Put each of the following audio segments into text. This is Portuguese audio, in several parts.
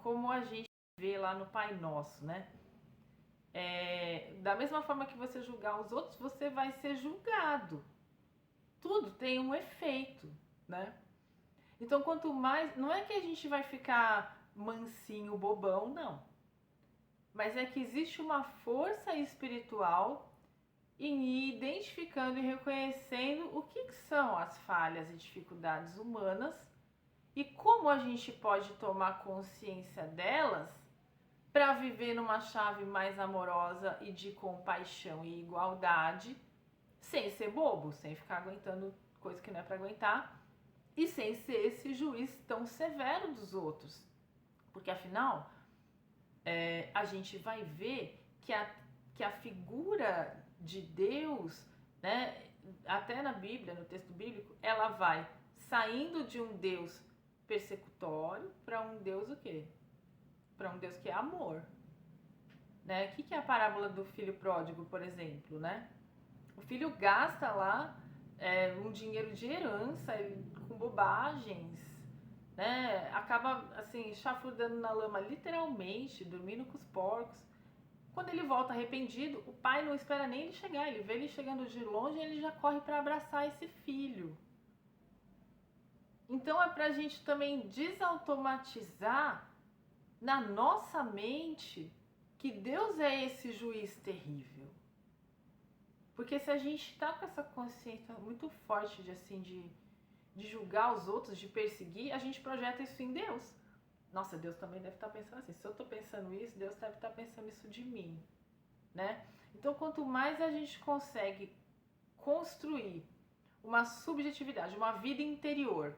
como a gente vê lá no Pai Nosso, né? Da mesma forma que você julgar os outros, você vai ser julgado. Tudo tem um efeito, né? Então, quanto mais... Não é que a gente vai ficar mansinho, bobão, não. Mas é que existe uma força espiritual em ir identificando e reconhecendo o que são as falhas e dificuldades humanas e como a gente pode tomar consciência delas para viver numa chave mais amorosa e de compaixão e igualdade, sem ser bobo, sem ficar aguentando coisa que não é para aguentar e sem ser esse juiz tão severo dos outros. Porque afinal, a gente vai ver que a figura de Deus, né, até na Bíblia, no texto bíblico, ela vai saindo de um Deus persecutório para um Deus o quê? Para um Deus que é amor. Né? O que é a parábola do filho pródigo, por exemplo, né? O filho gasta lá um dinheiro de herança com bobagens, né? Acaba assim chafurdando na lama, literalmente, dormindo com os porcos. Quando ele volta arrependido, o pai não espera nem ele chegar, ele vê ele chegando de longe e ele já corre para abraçar esse filho. Então é para a gente também desautomatizar na nossa mente que Deus é esse juiz terrível. Porque se a gente está com essa consciência muito forte de julgar os outros, de perseguir, a gente projeta isso em Deus. Nossa, Deus também deve estar pensando assim, se eu estou pensando isso, Deus deve estar pensando isso de mim, né? Então, quanto mais a gente consegue construir uma subjetividade, uma vida interior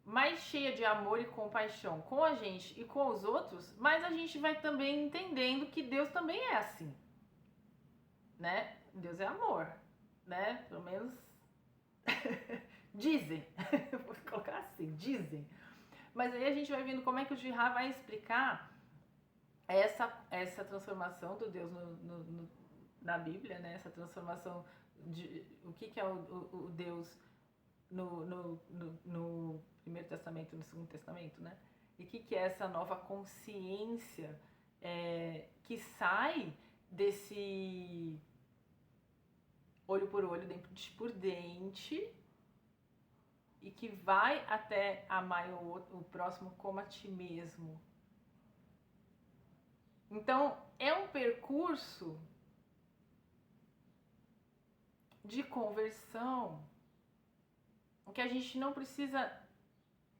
mais cheia de amor e compaixão com a gente e com os outros, mais a gente vai também entendendo que Deus também é assim, né? Deus é amor, né? Pelo menos dizem, vou colocar assim, dizem. Mas aí a gente vai vendo como é que o Jihad vai explicar essa transformação do Deus na Bíblia, né? Essa transformação de o que é o Deus no Primeiro Testamento e no Segundo Testamento, né? E o que é essa nova consciência que sai desse olho por olho, dente por dente, e que vai até amar o próximo como a ti mesmo. Então, é um percurso de conversão que a gente não precisa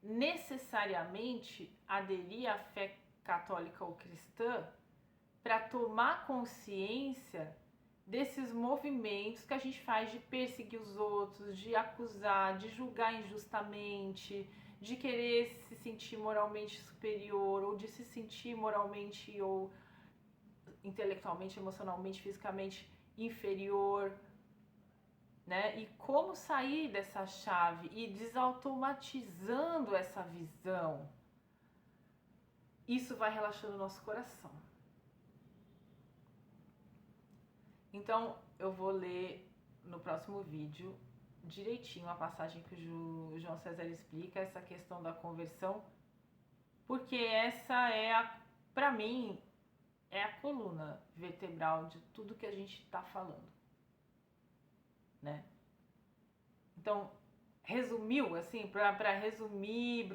necessariamente aderir à fé católica ou cristã para tomar consciência desses movimentos que a gente faz de perseguir os outros, de acusar, de julgar injustamente, de querer se sentir moralmente superior ou de se sentir moralmente ou intelectualmente, emocionalmente, fisicamente inferior, né? E como sair dessa chave e desautomatizando essa visão, isso vai relaxando o nosso coração. Então eu vou ler no próximo vídeo direitinho a passagem que o João César explica essa questão da conversão, porque essa para mim, é a coluna vertebral de tudo que a gente está falando, né? Então, resumiu, assim, para resumir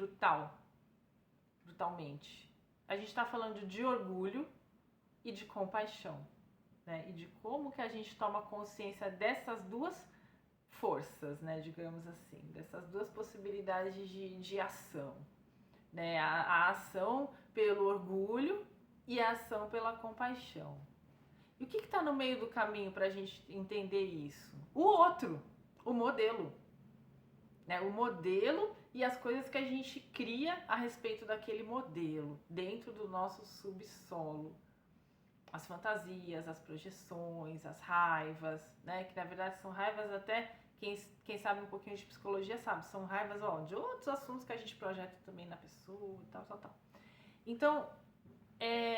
brutalmente, a gente está falando de orgulho e de compaixão, né? E de como que a gente toma consciência dessas duas forças, né? Digamos assim, dessas duas possibilidades de ação, né? A ação pelo orgulho e a ação pela compaixão. E o que está no meio do caminho para a gente entender isso? O outro, o modelo. Né? O modelo e as coisas que a gente cria a respeito daquele modelo, dentro do nosso subsolo. As fantasias, as projeções, as raivas, né? Que na verdade são raivas até, quem sabe um pouquinho de psicologia sabe, são raivas de outros assuntos que a gente projeta também na pessoa e tal. Então,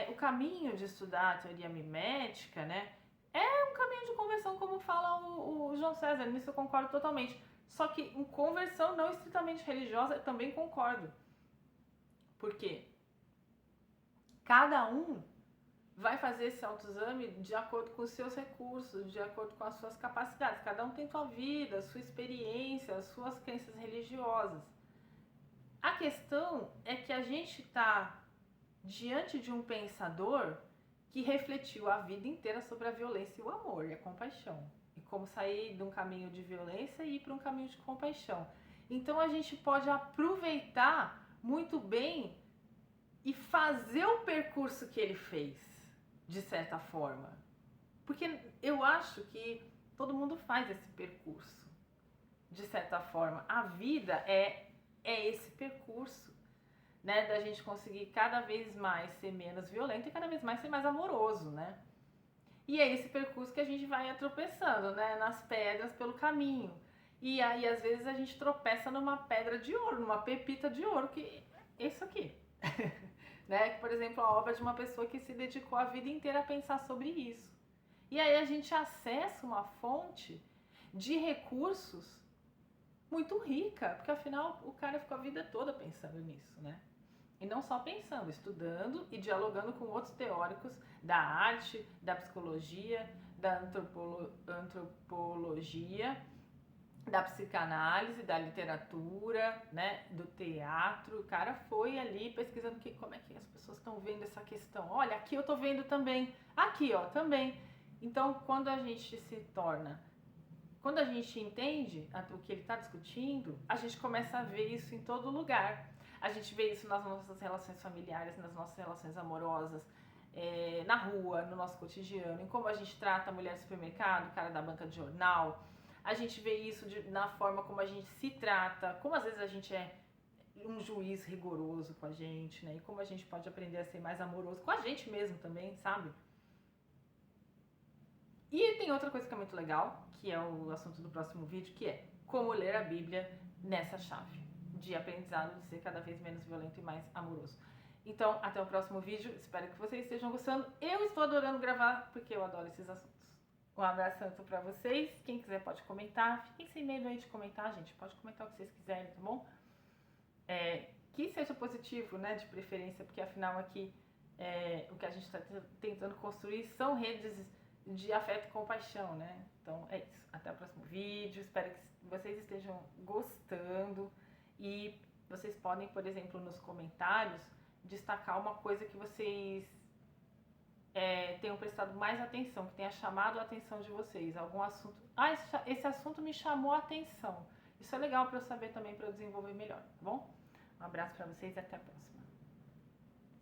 o caminho de estudar a teoria mimética, né, é um caminho de conversão, como fala o João César, nisso eu concordo totalmente. Só que em conversão não estritamente religiosa, eu também concordo. Por quê? Cada um vai fazer esse autoexame de acordo com os seus recursos, de acordo com as suas capacidades. Cada um tem sua vida, sua experiência, as suas crenças religiosas. A questão é que a gente está diante de um pensador que refletiu a vida inteira sobre a violência e o amor e a compaixão. E como sair de um caminho de violência e ir para um caminho de compaixão. Então a gente pode aproveitar muito bem e fazer o percurso que ele fez, de certa forma. Porque eu acho que todo mundo faz esse percurso, de certa forma. A vida é esse percurso, né, da gente conseguir cada vez mais ser menos violento e cada vez mais ser mais amoroso, né? E é esse percurso que a gente vai tropeçando, né, nas pedras pelo caminho. E aí, às vezes, a gente tropeça numa pedra de ouro, numa pepita de ouro, que é isso aqui. Né? Por exemplo, a obra de uma pessoa que se dedicou a vida inteira a pensar sobre isso. E aí a gente acessa uma fonte de recursos muito rica, porque afinal o cara ficou a vida toda pensando nisso, né? E não só pensando, estudando e dialogando com outros teóricos da arte, da psicologia, da antropologia, da psicanálise, da literatura, né, do teatro. O cara foi ali pesquisando como é que as pessoas estão vendo essa questão. Olha, aqui eu tô vendo também. Aqui, ó, também. Então, quando a gente entende o que ele está discutindo, a gente começa a ver isso em todo lugar. A gente vê isso nas nossas relações familiares, nas nossas relações amorosas, na rua, no nosso cotidiano, em como a gente trata a mulher do supermercado, o cara da banca de jornal. A gente vê isso na forma como a gente se trata, como às vezes a gente é um juiz rigoroso com a gente, né? E como a gente pode aprender a ser mais amoroso com a gente mesmo também, sabe? E tem outra coisa que é muito legal, que é o assunto do próximo vídeo, que é como ler a Bíblia nessa chave de aprendizado de ser cada vez menos violento e mais amoroso. Então, até o próximo vídeo. Espero que vocês estejam gostando. Eu estou adorando gravar, porque eu adoro esses assuntos. Um abraço pra vocês. Quem quiser pode comentar. Fiquem sem medo aí de comentar, gente. Pode comentar o que vocês quiserem, tá bom? Que seja positivo, né? De preferência, porque afinal aqui o que a gente está tentando construir são redes de afeto e compaixão, né? Então é isso. Até o próximo vídeo. Espero que vocês estejam gostando. E vocês podem, por exemplo, nos comentários, destacar uma coisa que vocês tenham prestado mais atenção, que tenha chamado a atenção de vocês, algum assunto. Esse assunto me chamou a atenção. Isso é legal para eu saber também, para eu desenvolver melhor, tá bom? Um abraço para vocês e até a próxima.